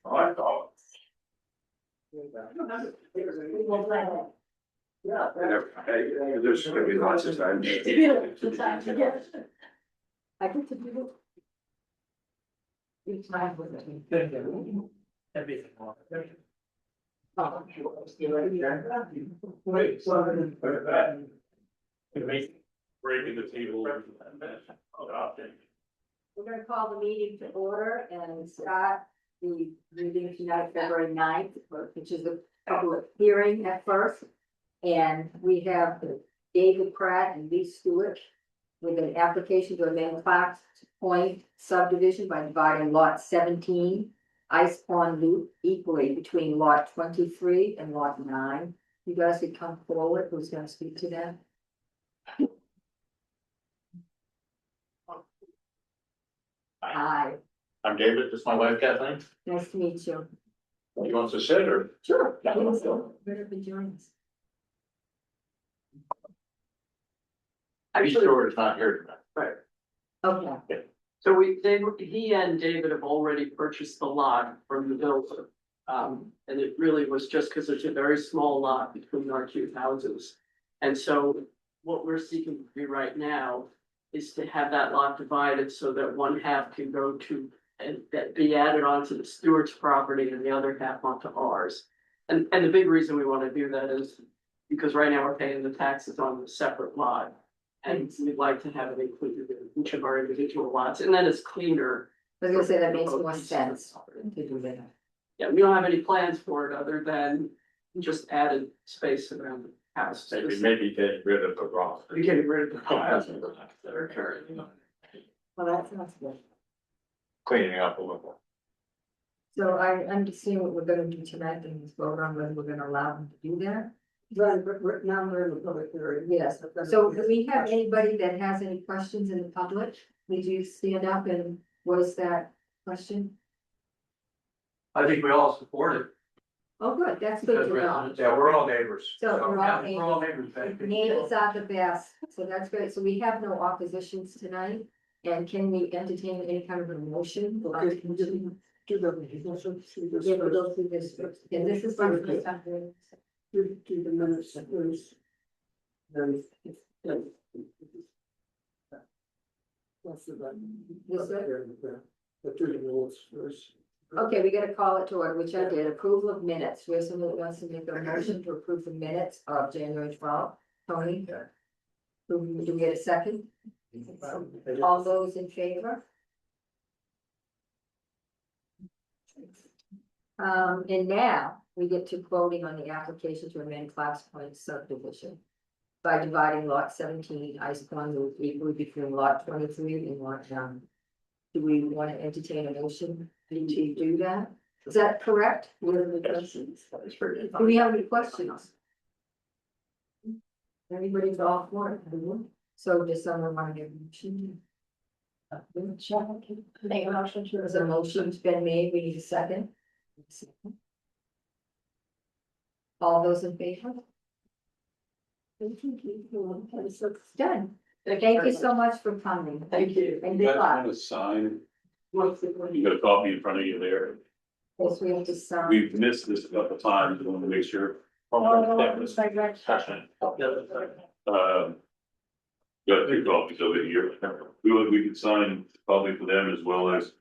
I thought. Hey, there's gonna be lots of time. I get to do it. Each time with it. Everything. Oh, Breaking the table. We're gonna call the meeting to order and start the meeting tonight, February 9th, which is a public hearing at first. And we have David Pratt and Lee Stewart with an application to amend Clark's Point subdivision by dividing lot 17, Ice Pond Loop, equally between lot 23 and lot 9. You guys could come forward. Who's gonna speak to that? Hi, I'm David, this is my wife Kathleen. nice to meet you. You want to sit or? Sure. Yeah. Better be joining us. Be sure it's not here tonight. Okay, So he and David have already purchased the lot from the builder. And it really was just because it's a very small lot between our two houses. And so what we're seeking to do right now is to have that lot divided so that one half can go to and that be added onto the Stewart's property and the other half onto ours. And the big reason we want to do that is because right now we're paying the taxes on the separate lot. And we'd like to have it included in each of our individual lots, and then it's cleaner. I was gonna say that makes more sense to do that. Yeah, we don't have any plans for it other than just added space around the house. Maybe get rid of the rock. You're getting rid of the houses that are currently. Well, that sounds good. Cleaning up a little. So I understand what we're gonna do tonight and just vote on whether we're gonna allow them to do that. Right, but now we're in the public hearing. Yes, so do we have anybody that has any questions in the public? Would you stand up and voice that question? I think we all support it. Oh, good, that's good to know. Yeah, we're all neighbors. So we're all We're all neighbors. neighbors are the best, so that's great. So we have no oppositions tonight. And can we entertain any kind of a motion? Okay, can we just do the, Yeah, we'll go through this first. And this is for do the minutes first. Then. What's the button? Yes, sir. But do the rules first. Okay, we gotta call it to order, which I did. Approval of minutes. We have somebody that wants to make a motion to approve the minutes of January 12th. Tony? Do we get a second? All those in favor? And now we get to voting on the application to amend Clark's Point subdivision by dividing lot 17, Ice Pond Loop, equally between lot 23 and lot 9. Do we want to entertain a motion to do that? Is that correct? What are the questions? Do we have any questions? Everybody's all for it? So does someone want to give a motion? Make a motion to. There's a motion's been made, we need a second. All those in favor? Done. Thank you so much for coming. Thank you. And You good guys luck. want to sign? What's the? You got a copy in front of you there. Yes, we have to sign. We've missed this a couple of times, we want to make sure. Got two copies of it here. We can sign probably for them as well as.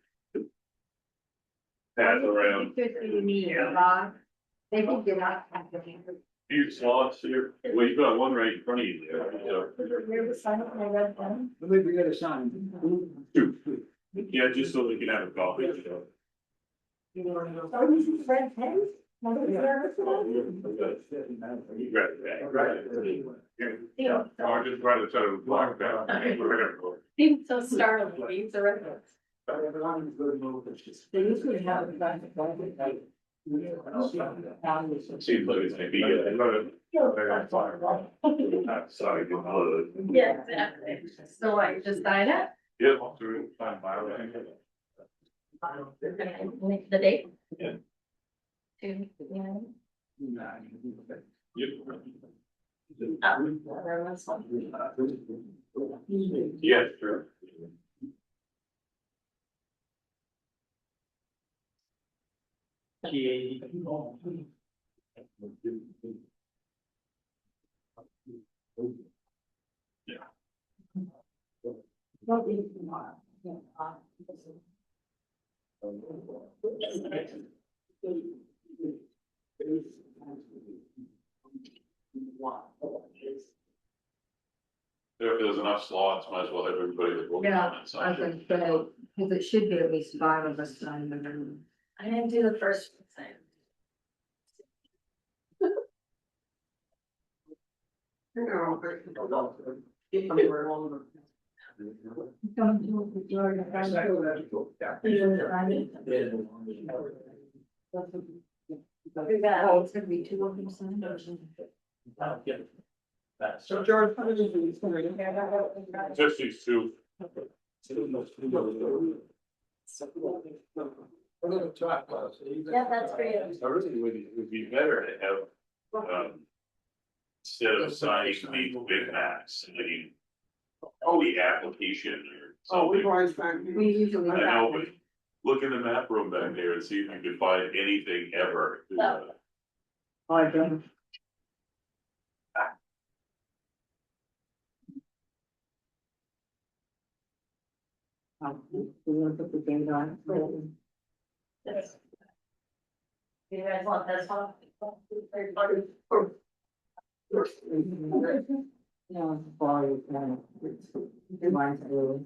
Pass around. Good for me, Bob. They can get out. Few slots here. Well, you've got one right in front of you there. I think we gotta sign. Two. Yeah, just so they can have a copy. You got it. Right. Yeah. I'm just trying to set a block down. Seems so startling, being so regular. They usually have a kind of. Seems like it's maybe. Sorry. Yeah, exactly. So like, just sign it? Yeah. Through. The date? Yeah. To, Yeah, sure. If there's enough slots, might as well have everybody that voted Yeah, on it, so. I think so, because it should be at least 5 of us signing the room. I didn't do the first thing. If I'm wrong. Don't do it with Jordan, I don't do it. Oh, it's gonna be 2 of them signing. So George, how did you do this? Just these two. Yeah, that's for you. I really would be better to have, instead of signing these big maps, signing the application or Oh, we've something. always found. We usually. I know, but look in the map room back there and see if you can find anything ever. I don't. We want to put the date on. Yes. You guys want this one? No, it's far, mine's early.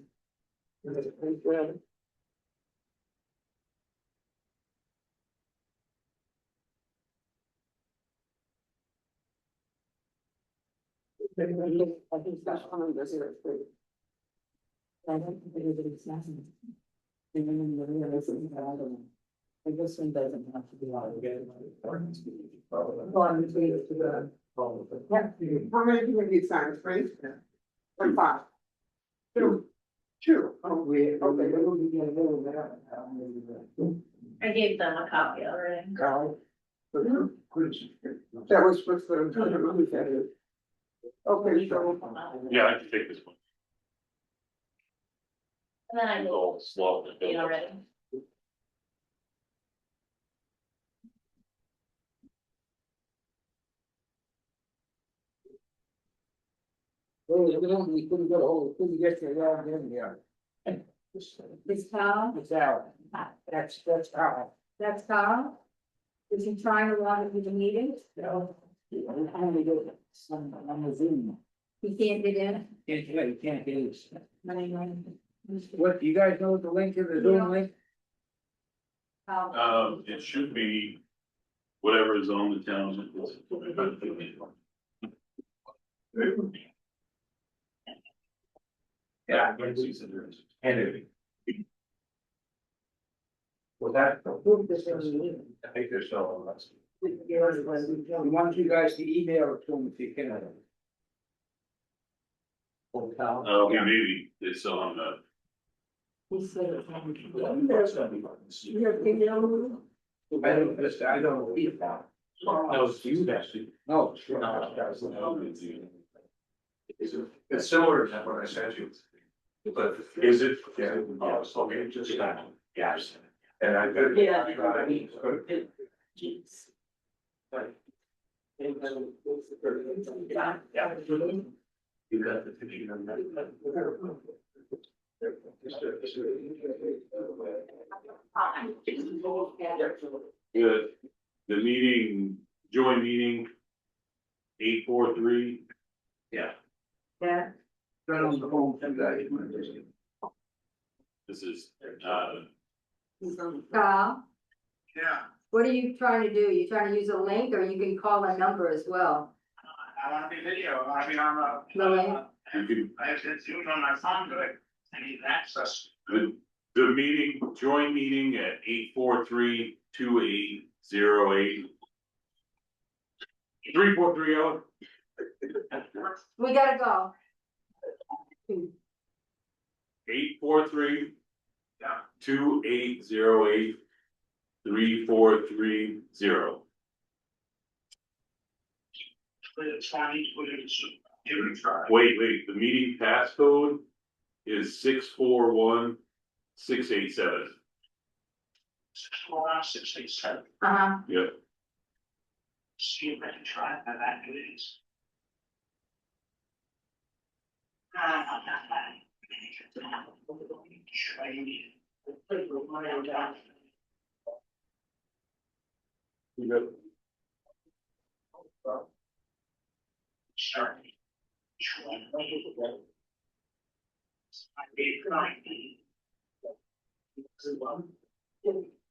I think that's one of this here. I don't think anybody's asking. I guess one doesn't have to be on. Well, I'm just leave it to the. How many people need signs, three? Or five? Two. Two. Oh, we, okay, we will be getting rid of that. I gave them a copy already. Carl. That was what's the. Okay, so. Yeah, I can take this one. And then I It's will all slow. be already. We couldn't get hold, couldn't get to that in there. Is Carl? It's out. That's how. That's Carl? Is he trying to log into the meeting? No. I'm trying to get some on the Zoom. He can't get in? Can't get it. What? What, you guys know the link to the Yeah. Zoom link? It should be whatever is on the town. Yeah. Kennedy. Was that? I think there's no. We want you guys to email it to them if you can. Maybe it's on, He said it. You have email? I don't read that. No, it's you actually. No, sure. It's similar to what I sent you. But is it? yeah, okay, just that, yes. And I. Yeah. Jeez. Yeah. You got the picture of The meeting, joint meeting. 843, Yeah. Yeah, Turn on the phone to that. this is, Carl, Yeah. what are you trying to do? You trying to use a link or you can call a number as well? I want to be video, I want to be on The link? you can, I have Zoom on my phone, but I need access. the meeting, joint meeting at 843-2808. 343, We gotta go. 843. Yeah. 2808. 3430. Put it Chinese, put it give it a try. Wait, the meeting passcode is 641687. 647. Yeah. See if I can try that it is. Ah, not bad.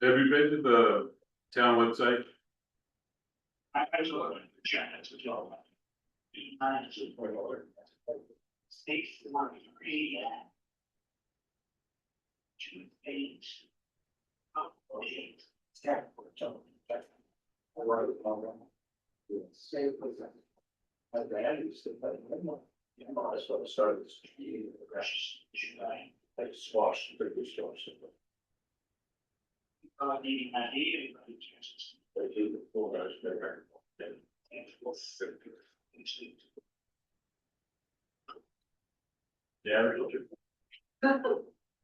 Have you been to the town website? I was looking at the chat as well. State one, three, 2, 8. Oh, 8. Squash, pretty good squash. Needing that heating. They do the full guys there. Yeah.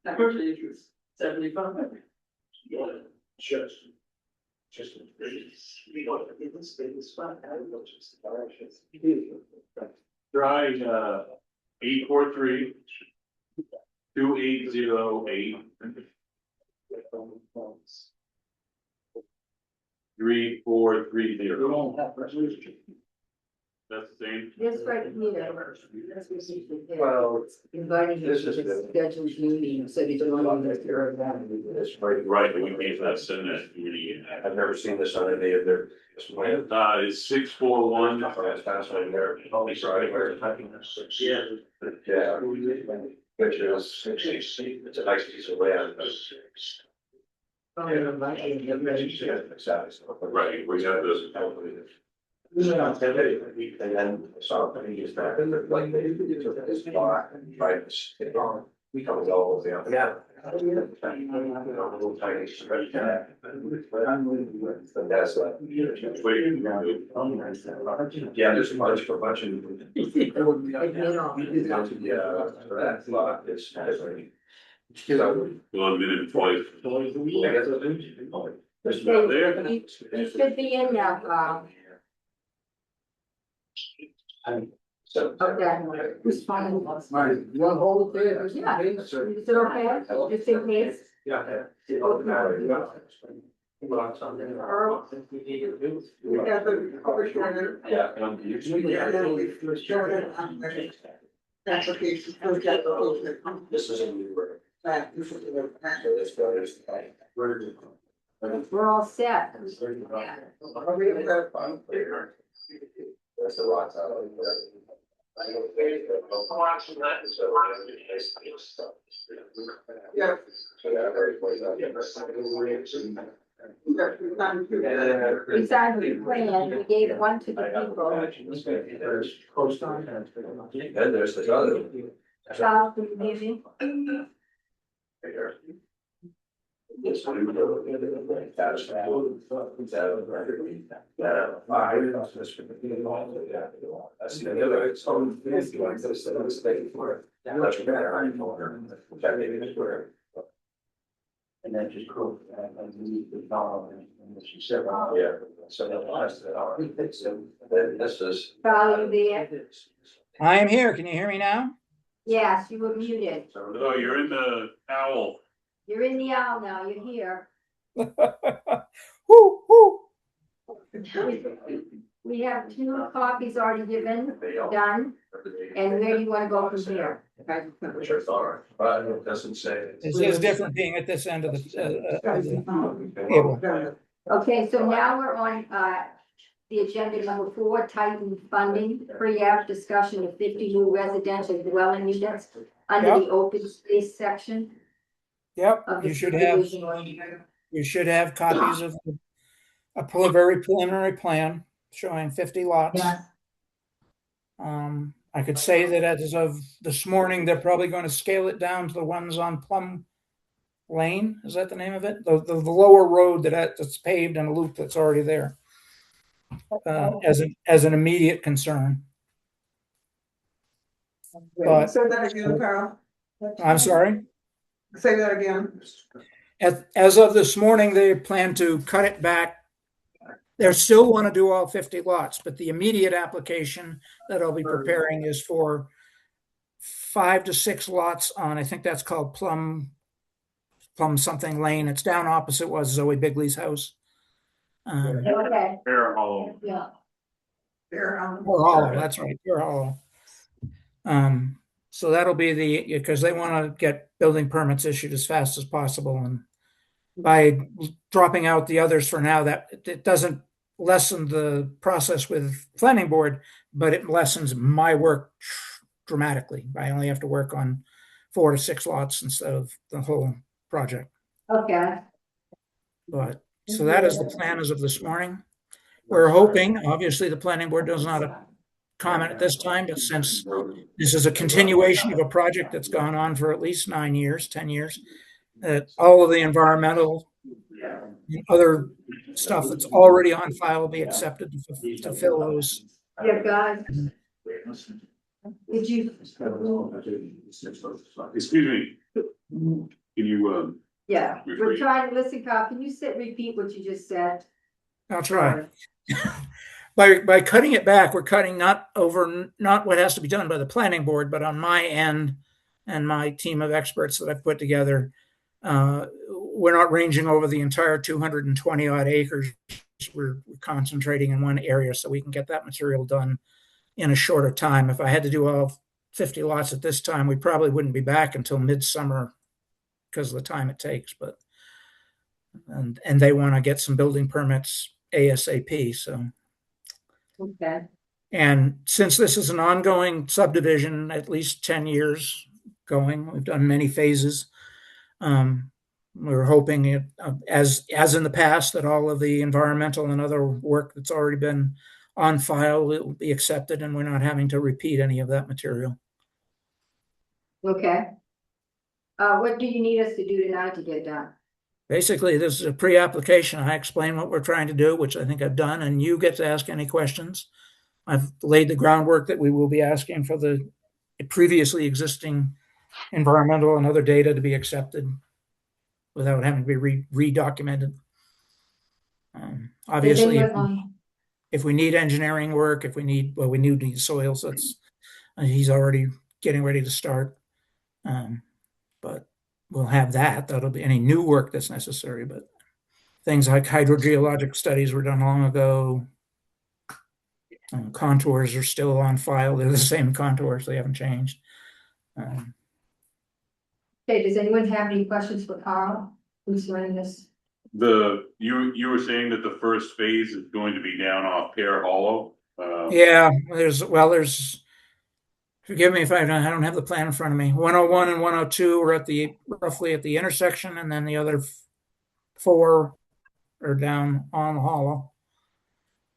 Average age was 75. Just. Try 843-2808. 3430. That's the same. This right here. Well, Inviting you this to is the the- scheduled meeting, so you don't. Right, but we can't send that to you. I've never seen this on any of their. It's 641. That's fascinating there. Yeah. Yeah. Which is, it's a nice piece of land. Right, we have this. And then something is that, like, they do this block, right, we come with all of them. Yeah. Little tiny stretch. But that's like. Yeah, there's a bunch for a bunch of. Yeah, for that block, it's. So. 1 minute 20. There's Okay, there. you should be in now, So. Okay. Who's fine? You want to hold it there? Yeah. Is it okay? Just in case? This is a new word. So this goes. We're all set. That's the rocks out of Yeah. We signed the plan, we gave one to the people. And there's this other. Charles, can you hear me? And then just cool, and leave the dog, and she said, yeah, so that was it. So then this is. Charles, you there? I am here. Can you hear me now? Yes, you were muted. No, you're in the owl. You're in the owl now, you're here. Whoo, whoo. We have 2 copies already given, done, and where do you wanna go from here? Which are thought, but it doesn't say. It is different being at this end of the table. Okay, so now we're on, the agenda number 4, Titan funding, pre-app discussion of 50 new residential dwelling units under the open space section Yep, of the you should have, subdivision. you should have copies of a very preliminary plan showing 50 lots. Yeah. I could say that as of this morning, they're probably going to scale it down to the ones on Plum Lane. Is that the name of it? The lower road that's paved and a loop that's already there. As an immediate concern. But Say that again, Carl. I'm sorry. Say that again. As of this morning, they plan to cut it back. They still want to do all 50 lots, but the immediate application that I'll be preparing is for 5 to 6 lots on, I think that's called Plum something Lane. It's down opposite was Zoe Bigley's house. Okay, Fair Hollow. yeah. Pure Hollow, that's right, Pure Hollow. So that'll be because they want to get building permits issued as fast as possible. And by dropping out the others for now, that it doesn't lessen the process with planning board, but it lessens my work dramatically. I only have to work on 4 to 6 lots instead of the whole project. Okay, But so that is the plan as of this morning. We're hoping, obviously, the planning board does not comment at this time, but since this is a continuation of a project that's gone on for at least 9 years, 10 years, that all of the environmental and other stuff that's already on file will be accepted to fill those. yeah, guys, did you, Excuse me. Can you, yeah, we're Repeat. trying to listen, Carl, can you repeat what you just said? I'll try. By cutting it back, we're cutting not what has to be done by the planning board, but on my end and my team of experts that I've put together. We're not ranging over the entire 220 odd acres. We're concentrating in one area so we can get that material done in a shorter time. If I had to do all 50 lots at this time, we probably wouldn't be back until midsummer because of the time it takes. But and they want to get some building permits ASAP. So. Okay, And since this is an ongoing subdivision, at least 10 years going, we've done many phases. We're hoping, as in the past, that all of the environmental and other work that's already been on file will be accepted, and we're not having to repeat any of that material. okay. What do you need us to do tonight to get done? Basically, this is a pre-application. I explain what we're trying to do, which I think I've done, and you get to ask any questions. I've laid the groundwork that we will be asking for the previously existing environmental and other data to be accepted without having to be re-documented. Obviously, if we need engineering work, we need soils, he's already getting ready to start. But we'll have that. That'll be any new work that's necessary, but things like hydrogeologic studies were done long ago. Contours are still on file. They're the same contours. They haven't changed. Okay, does anyone have any questions for Carl? Who's running this? you were saying that the first phase is going to be down off Pear Hollow? Yeah, there's, forgive me if I don't have the plan in front of me. 101 and 102 are roughly at the intersection, and then the other 4 are down on the hollow.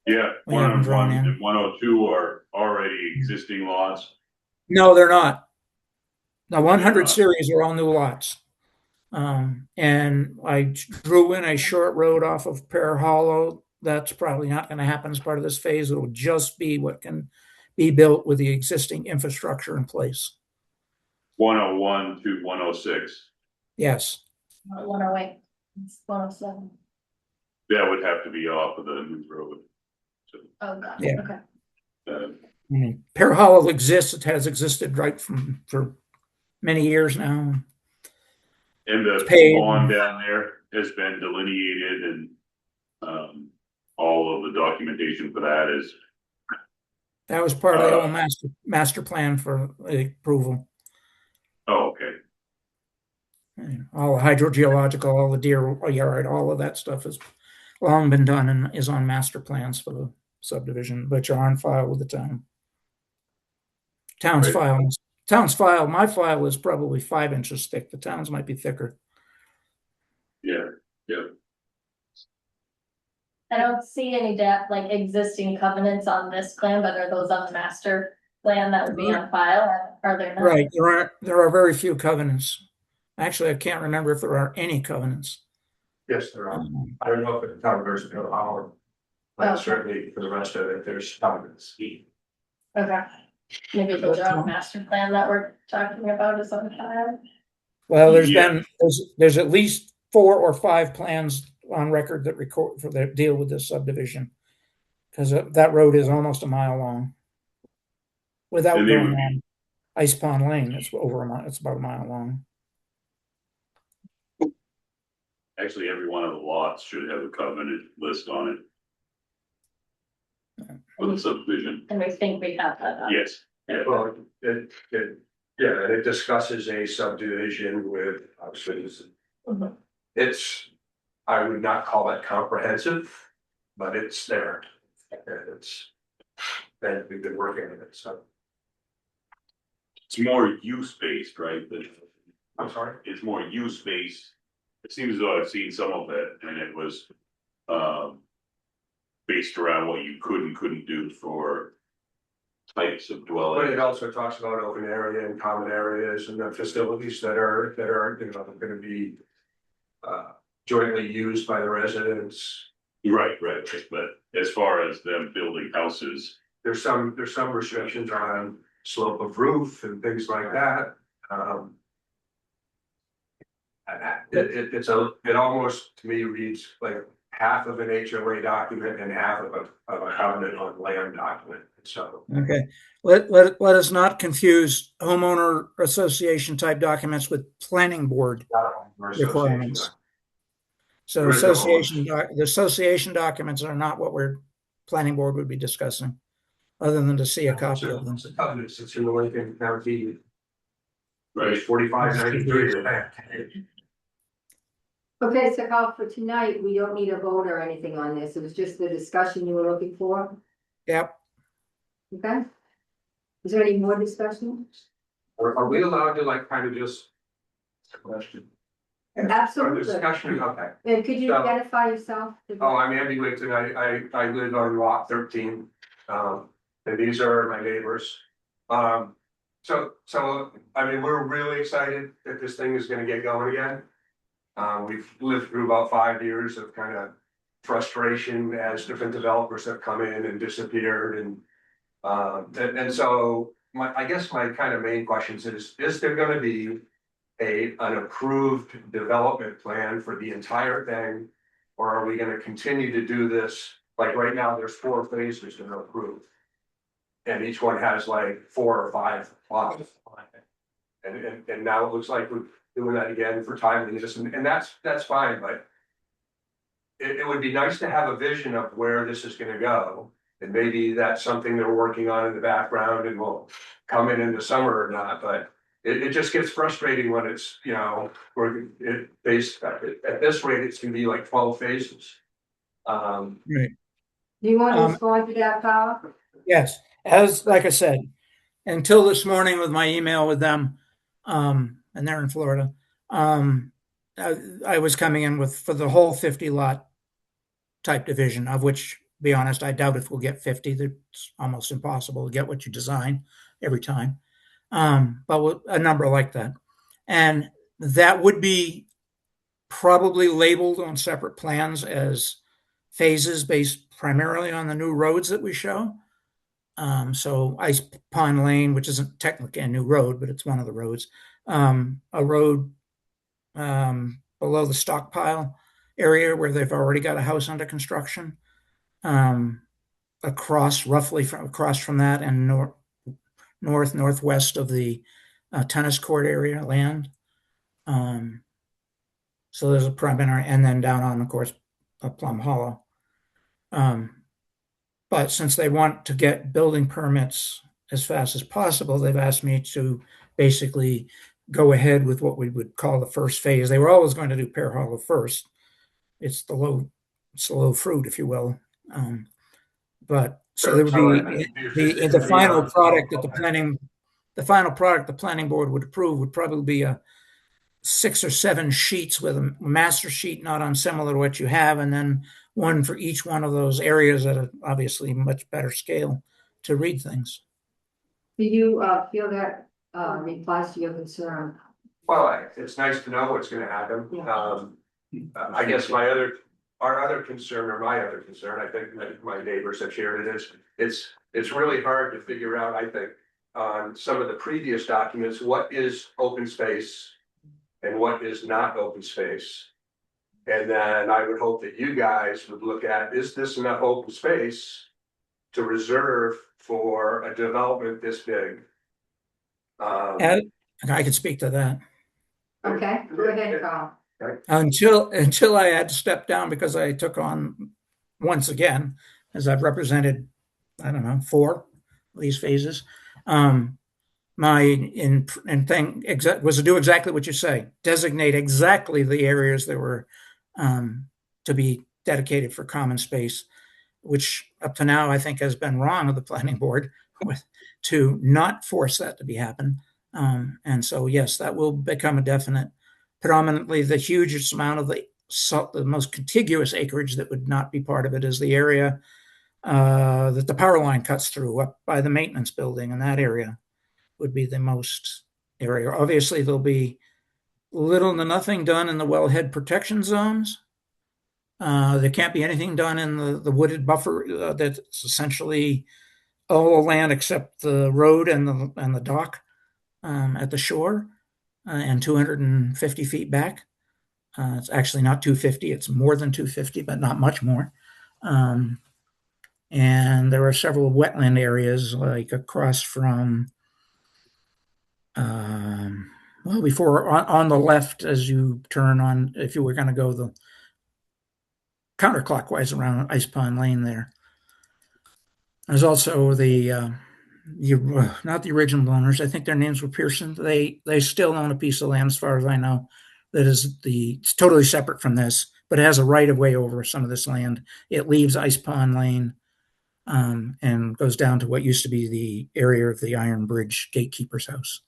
Yeah, We haven't drawn 101 in. and 102 are already existing lots. No, they're not. The They're 100 not. series are all new lots. And I drew in a short road off of Pear Hollow. That's probably not going to happen as part of this phase. It'll just be what can be built with the existing infrastructure in place. 101 to 106. Yes. 108, it's 107. That would have to be off of the new road. Oh, God, Yeah. okay. I mean, Pear Hollow exists. It has existed for many years now. And the Paved. pond down there has been delineated, and all of the documentation for that is. That was part of the whole master plan for approval. Oh, okay. All the hydrogeological, all the deer yard, all of that stuff has long been done and is on master plans for the subdivision, which are on file with the town. Town's file, my file is probably 5 inches thick. The town's might be thicker. Yeah. I don't see any like existing covenants on this plan, but are those on the master plan that would be on file? Are there not? Right. There are very few covenants. Actually, I can't remember if there are any covenants. Yes, there are. I don't know if the town version of our, but certainly for the rest of it, there's covenants. Okay, maybe those are on the master plan that we're talking about is on file. Well, Yeah. there's at least 4 or 5 plans on record that record for that deal with this subdivision. Because that road is almost a mile long. Without And they going would be- on Ice Pond Lane, it's over a mile, it's about a mile long. Actually, every one of the lots should have a covenant list on it. For the subdivision, And we think we have that. yes, yeah, Well, yeah, and it discusses a subdivision with, obviously, Mhm. it's, I would not call it comprehensive, but it's there. And it's, and we've been working on it, so, it's more use-based, right, I'm sorry. it's more use-based. It seems as though I've seen some of it, and it was, based around what you could and couldn't do for types of But dwelling. it also talks about open area and common areas and the facilities that are, you know, gonna be jointly used by the residents. Right, but as far as them building houses, There's some restrictions on slope of roof and things like that. It almost, to me, reads like half of an HOA document and half of a covenant on land document, so. Okay, let us not confuse homeowner association type documents with planning board requirements. So There is no the association documents are not what planning board would be discussing, other than to see a copy of them. It's a covenant, it's in the Lincoln County, right? 4593. Okay, so Carl, for tonight, we don't need a vote or anything on this. It was just the discussion you were looking for, Yep, okay? Is there any more discussion? Are we allowed to like kind of just? Question. Or Absolutely. discussion, okay. And could you So- identify yourself? Oh, I'm Andy Wigton, I live on lot 13, and these are my neighbors. So, I mean, we're really excited that this thing is gonna get going again. We've lived through about 5 years of kind of frustration as different developers have come in and disappeared and so I guess my kind of main questions is there gonna be an approved development plan for the entire thing? Or are we gonna continue to do this, like right now, there's 4 phases that are approved. And each one has like 4 or 5 lots. And now it looks like we're doing that again for timeliness, and that's fine, but. It would be nice to have a vision of where this is gonna go, and maybe that's something they're working on in the background and will come in the summer or not, but. It just gets frustrating when it's, you know, at this rate, it's gonna be like 12 phases. right. Do you want to respond to that, Carl? Yes, like I said, until this morning with my email with them, and they're in Florida, I was coming in for the whole 50 lot type division, of which, to be honest, I doubt if we'll get 50. It's almost impossible to get what you design every time. But with a number like that. And that would be probably labeled on separate plans as phases based primarily on the new roads that we show. So Ice Pond Lane, which isn't technically a new road, but it's one of the roads. A road below the stockpile area where they've already got a house under construction. Across from that and northwest of the tennis court area land. So there's a primary, and then down on, of course, Plum Hollow. But since they want to get building permits as fast as possible, they've asked me to basically go ahead with what we would call the first phase. They were always going to do Pear Hollow first. It's the low fruit, if you will. But so there would be the final product that the planning board would approve would probably be a 6 or 7 sheets with a master sheet not unsimilar to what you have, and then one for each one of those areas at a obviously much better scale to read things. Do you feel that replies to your concern? Well, it's nice to know what's gonna happen. Yeah. I guess my other concern, I think that my neighbors have shared it is, it's really hard to figure out, I think, on some of the previous documents, what is open space and what is not open space. And then I would hope that you guys would look at, is this enough open space to reserve for a development this big? Ed, I can speak to that. Okay, go ahead, Carl. Until I had to step down because I took on once again, as I've represented, I don't know, 4 of these phases. My thing was to do exactly what you say, designate exactly the areas that were to be dedicated for common space, which up to now I think has been wrong of the planning board to not force that to be happen. And so yes, that will become a definite. Predominantly, the hugest amount of the most contiguous acreage that would not be part of it is the area that the power line cuts through up by the maintenance building, and that area would be the most area. Obviously, there'll be little to nothing done in the wellhead protection zones. There can't be anything done in the wooded buffer that's essentially all the land except the road and the dock at the shore and 250 feet back. It's actually not 250, it's more than 250, but not much more. And there are several wetland areas like across from before on the left as you turn on, if you were going to go the counterclockwise around Ice Pond Lane there. There's also the not the original owners. I think their names were Pearson. They still own a piece of land, as far as I know, that is it's totally separate from this, but it has a right of way over some of this land. It leaves Ice Pond Lane and goes down to what used to be the area of the Iron Bridge gatekeeper's house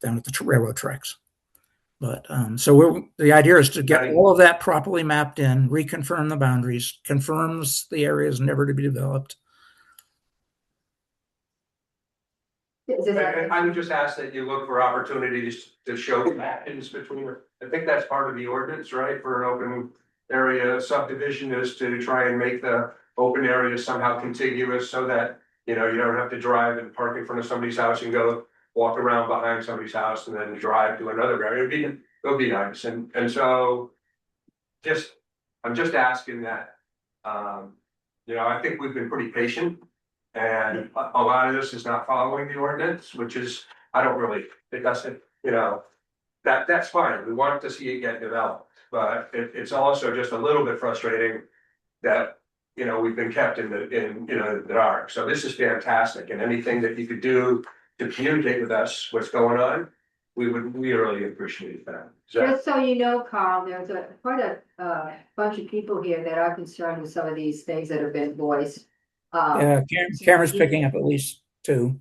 down at the railroad tracks. But so the idea is to get all of that properly mapped in, reconfirm the boundaries, confirms the areas never to be developed. I would just ask that you look for opportunities to show mappings between, I think that's part of the ordinance, right? For an open area subdivision is to try and make the open area somehow contiguous so that, you know, you don't have to drive and park in front of somebody's house and go walk around behind somebody's house and then drive to another area. It would be nice. And so I'm just asking that, you know, I think we've been pretty patient. And a lot of this is not following the ordinance, which is, it doesn't, you know, that's fine. We want to see it get developed, but it's also just a little bit frustrating that, you know, we've been kept in the dark. So this is fantastic, and anything that you could do to communicate with us what's going on, we really appreciate that. Just so you know, Carl, there's quite a bunch of people here that are concerned with some of these things that have been voiced. Cameron's picking up at least 2.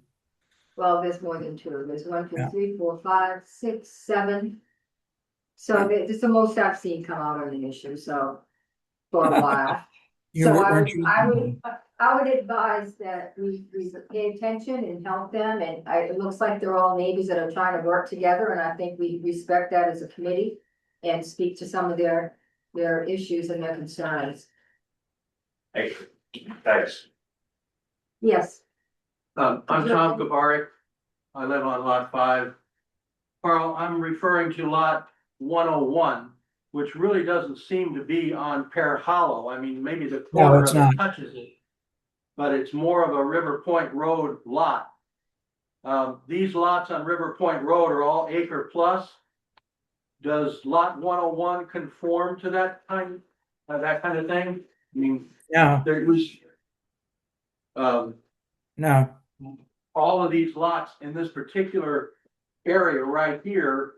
Well, there's more than 2. There's 1, 2, 3, 4, 5, 6, 7. So this is the most I've seen come out on the issue. So for a while. I would advise that we pay attention and help them. And it looks like they're all neighbors that are trying to work together. And I think we respect that as a committee and speak to some of their issues and their concerns. Thanks. Yes. I'm Tom Gabarik. I live on lot 5. Carl, I'm referring to lot 101, which really doesn't seem to be on Pear Hollow. I mean, maybe the corner of it touches it, but it's more of a River Point Road lot. These lots on River Point Road are all acre plus. Does lot 101 conform to that kind of thing? I mean, No. there was. No. All of these lots in this particular area right here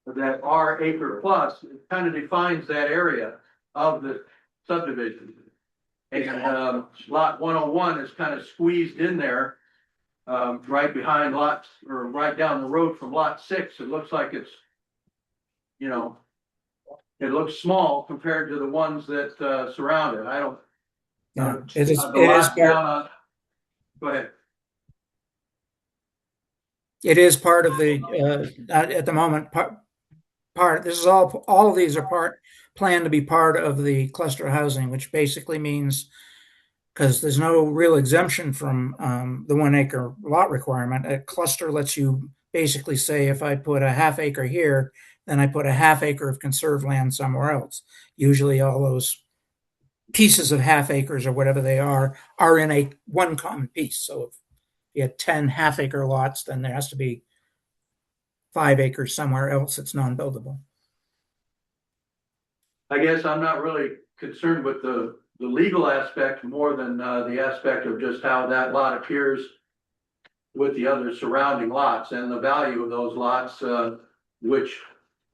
that are acre plus, it kind of defines that area of the subdivision. And lot 101 is kind of squeezed in there, right behind lots, or right down the road from lot 6. It looks like it's, you know, it looks small compared to the ones that surround it. I don't. No, it is part. Go ahead. It is part of the at the moment part. This is all of these are planned to be part of the cluster housing, which basically means, because there's no real exemption from the 1 acre lot requirement. A cluster lets you basically say, if I put a half acre here, then I put a half acre of conserved land somewhere else. Usually all those pieces of half acres or whatever they are in a one common piece. So if you had 10 half acre lots, then there has to be 5 acres somewhere else that's non-buildable. I guess I'm not really concerned with the legal aspect more than the aspect of just how that lot appears with the other surrounding lots and the value of those lots, which,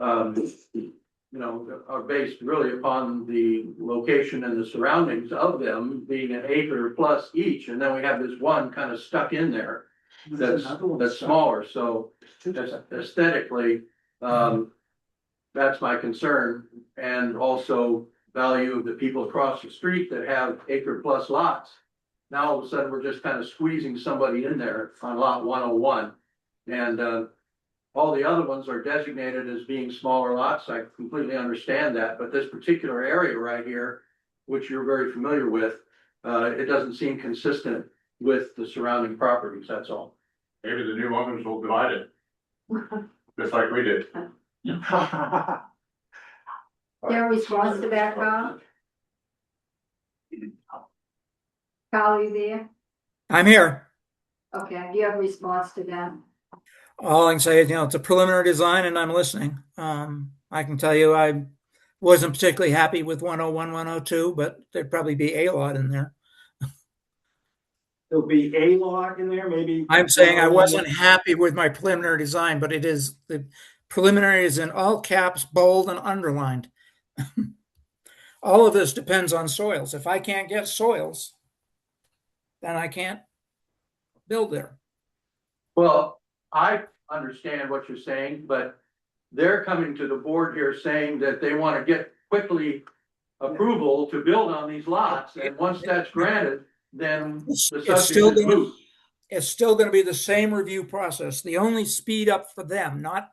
you know, are based really upon the location and the surroundings of them being an acre plus each. And then we have this one kind of stuck in there that's smaller. So aesthetically, that's my concern. And also value of the people across the street that have acre plus lots. Now all of a sudden, we're just kind of squeezing somebody in there on lot 101. And all the other ones are designated as being smaller lots. I completely understand that, but this particular area right here, which you're very familiar with, it doesn't seem consistent with the surrounding properties, that's all. Maybe the new owners will divide it. Just like we did. Their response to that, Carl? Carl, are you there? I'm here. Okay, do you have a response to that? All I can say is, it's a preliminary design and I'm listening. I can tell you I wasn't particularly happy with 101, 102, but there'd probably be a lot in there. There'll be a lot in there, maybe. I'm saying I wasn't happy with my preliminary design, but the preliminary is in all caps, bold and underlined. All of this depends on soils. If I can't get soils, then I can't build there. Well, I understand what you're saying, but they're coming to the board here saying that they want to get quickly approval to build on these lots. And once that's granted, then the subject is moot. It's still going to be the same review process. The only speed up for them, not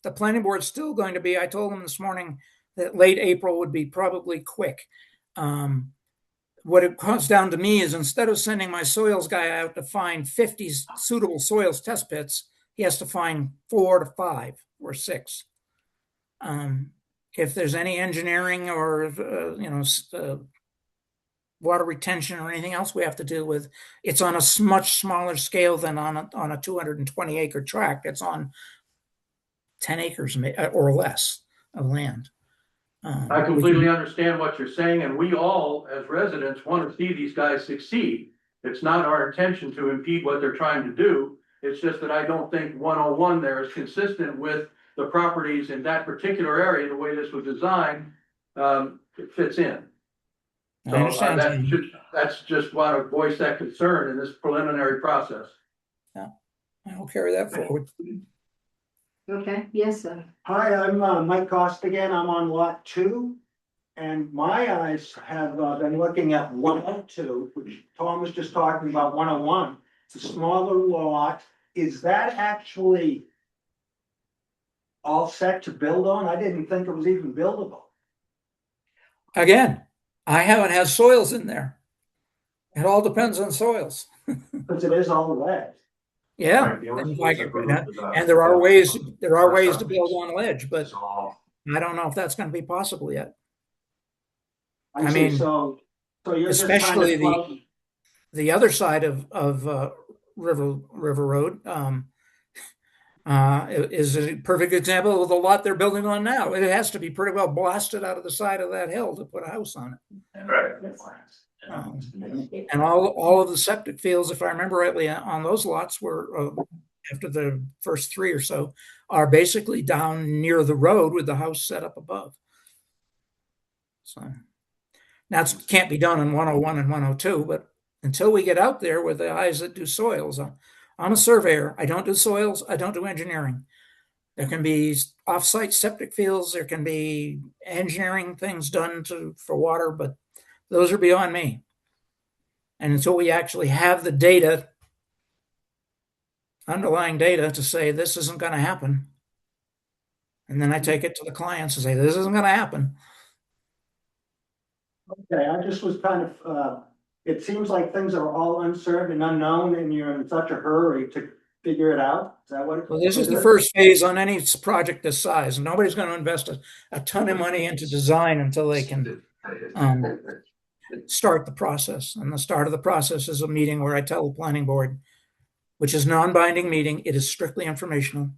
the planning board, still going to be, I told them this morning that late April would be probably quick. What it comes down to me is instead of sending my soils guy out to find 50 suitable soils test pits, he has to find 4 to 5 or 6. If there's any engineering or, water retention or anything else we have to deal with, it's on a much smaller scale than on a 220 acre tract. It's on 10 acres or less of land. I completely understand what you're saying, and we all, as residents, want to see these guys succeed. It's not our intention to impede what they're trying to do. It's just that I don't think 101 there is consistent with the properties in that particular area, the way this was designed, it fits in. I understand. That's just why I voice that concern in this preliminary process. Yeah, I'll carry that forward. Okay, yes, sir. Hi, I'm Mike Costigan. I'm on lot 2. And my eyes have been looking at 102, which Tom was just talking about 101. It's a smaller lot. Is that actually all set to build on? I didn't think it was even buildable. Again, I haven't had soils in there. It all depends on soils. Because it is all ledge. Yeah, and there are ways to build on ledge, but I don't know if that's going to be possible yet. I mean, so you're especially just kind of the other side of River Road is a perfect example of the lot they're building on now. It has to be pretty well blasted out of the side of that hill to put a house on it. Right. And all of the septic fields, if I remember rightly, on those lots were after the first 3 or so are basically down near the road with the house set up above. So that can't be done in 101 and 102, but until we get out there with the eyes that do soils, I'm a surveyor. I don't do soils. I don't do engineering. There can be off-site septic fields. There can be engineering things done for water, but those are beyond me. And until we actually have the data, underlying data to say this isn't going to happen, and then I take it to the clients and say this isn't going to happen. Okay, I just was kind of, it seems like things are all uncertain and unknown and you're in such a hurry to figure it out? Is that what? Well, this is the first phase on any project this size. Nobody's going to invest a ton of money into design until they can start the process. And the start of the process is a meeting where I tell the planning board, which is non-binding meeting, it is strictly informational,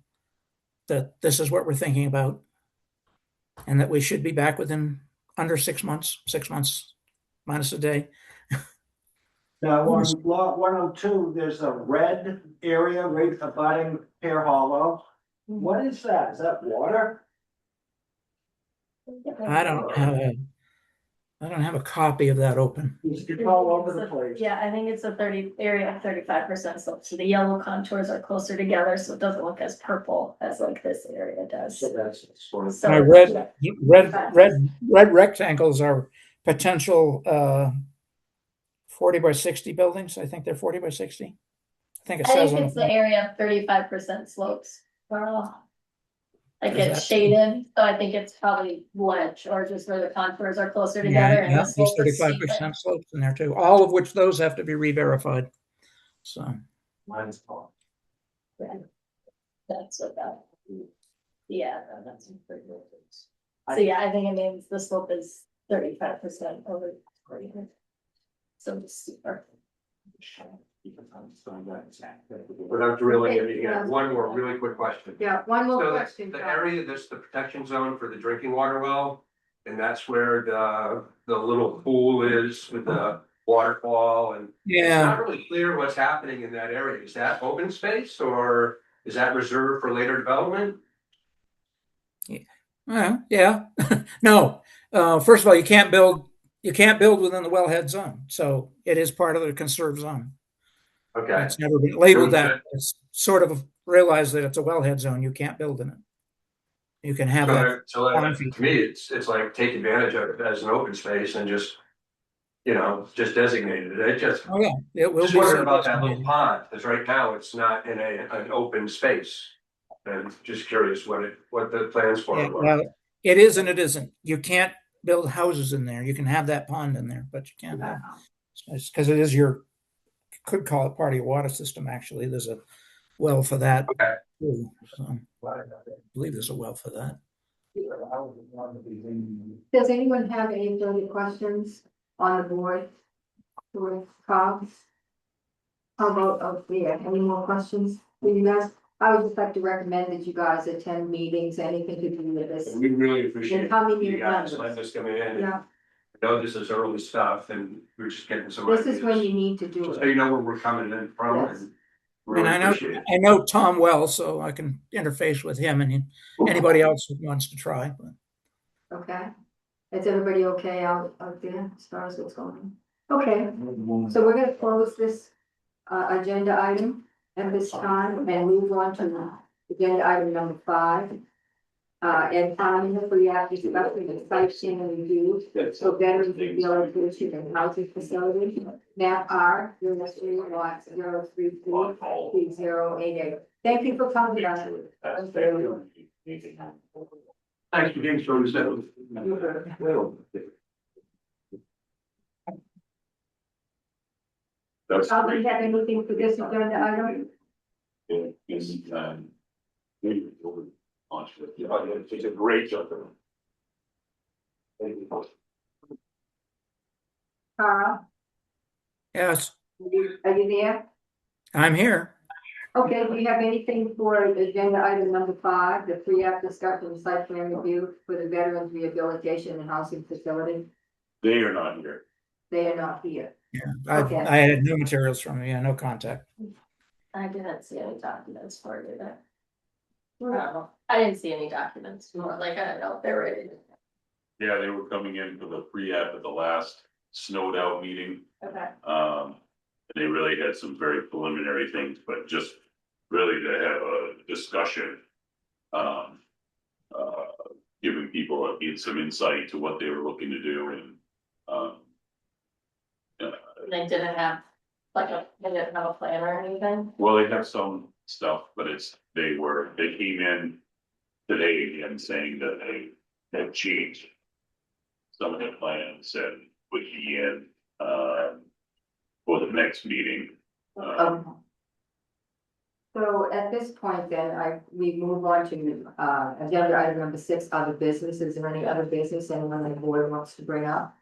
that this is what we're thinking about, and that we should be back within under 6 months minus a day. Now, on lot 102, there's a red area right abutting Pear Hollow. What is that? Is that water? I don't have a copy of that open. It's all over the place. Yeah, I think it's a area of 35% slope, so the yellow contours are closer together, so it doesn't look as purple as like this area does. So that's sort of. So- My red rectangles are potential 40 by 60 buildings. I think they're 40 by 60. I think it I says think on it's the area of 35% slopes, Carl. Like Is it's that- shaded, so I think it's probably ledge or just where the contours are closer Yeah, together and yeah, the there's slope is 35% steeper. slopes in there too, all of which those have to be re-verified. So, Mine's tall. That's what that. Yeah, no, that's pretty good. So yeah, I think it means the slope is 35% over. So it's steeper. Without drilling any, one more really quick question. Yeah, one more So question. the Tom. area, that's the protection zone for the drinking water well, and that's where the little pool is with the waterfall and. It's yeah, not really clear what's happening in that area. Is that open space or is that reserved for later development? yeah, no. First of all, you can't build within the wellhead zone, so it is part of the conserved zone. Okay, It's never been labeled that. It's sort of realized that it's a wellhead zone. You can't build in it. You can have that. to me, it's like take advantage of it as an open space and just, just designate it. It just. Oh, yeah, it will Just be. wondering about that little pond, because right now it's not in an open space. And just curious what the plans for Yeah, it were. well, it is and it isn't. You can't build houses in there. You can have that pond in there, but you can't have, because it is could call it part of your water system, actually. There's a well for that. Okay. Too, so I believe there's a well for that. Does anyone have any further questions on the board? For Cobb? How about, any more questions for you guys? I would just like to recommend that you guys attend meetings, anything to do with this. We really appreciate And how many you guys members? letting us come in. Yeah, I know this is early stuff and we're just getting some this is when ideas. you need to do Just so it. you know where we're coming in from Yes. and really And appreciate it. I know Tom well, so I can interface with him and anybody else who wants to try. But Okay, is everybody okay out there as far as what's going on? Okay, so we're gonna close this agenda item at this time and move on to agenda item number 5. And finally, for the discussion of site plan review, so veterans rehabilitation and housing facility, map R, 03 lot 034 3088. Thank you for coming on. Thanks for being so receptive. That's Do great. you have anything for this agenda item? Maybe over launch it. Yeah, it's a great job. Thank you. Carl, yes, are you there? I'm here. Okay, do you have anything for agenda item number 5, the pre-app discussion of site plan review for the veterans rehabilitation and housing facility? They are not here. They are not here. Yeah, Okay. I had no materials from him. Yeah, no contact. I didn't see any documents for it either. I didn't see any documents, more like, I don't know if they're ready. Yeah, they were coming in for the pre-app at the last snowed out meeting. Okay. They really had some very preliminary things, but just really to have a discussion. Giving people some insight to what they were looking to do and. They didn't have, they didn't have a plan or anything? Well, they have some stuff, but they came in today again saying that they have changed. Some of the plans and would be in, for the next meeting. So at this point then, we move on to, agenda item number 6, other business. Is there any other business anyone on the board wants to bring up?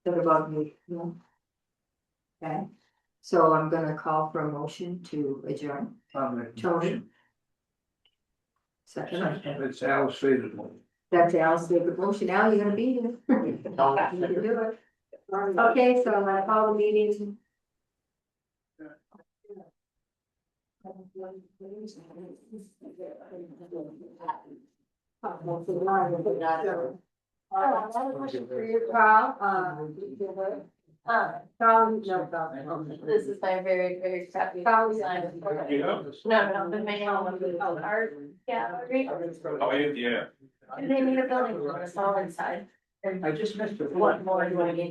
That about me, no? Okay, so I'm gonna call for a motion to adjourn. Tony? Second, It's Al's favorite one. that's Al's favorite motion. Al, you're gonna be here. You can do it. Okay, so I'm gonna call the meeting. Carl, Carl, no, This is my very, very crappy. Carl, design. No, the main art gallery. Oh, yeah. They need a building for us all inside. I just missed it. What more do I need?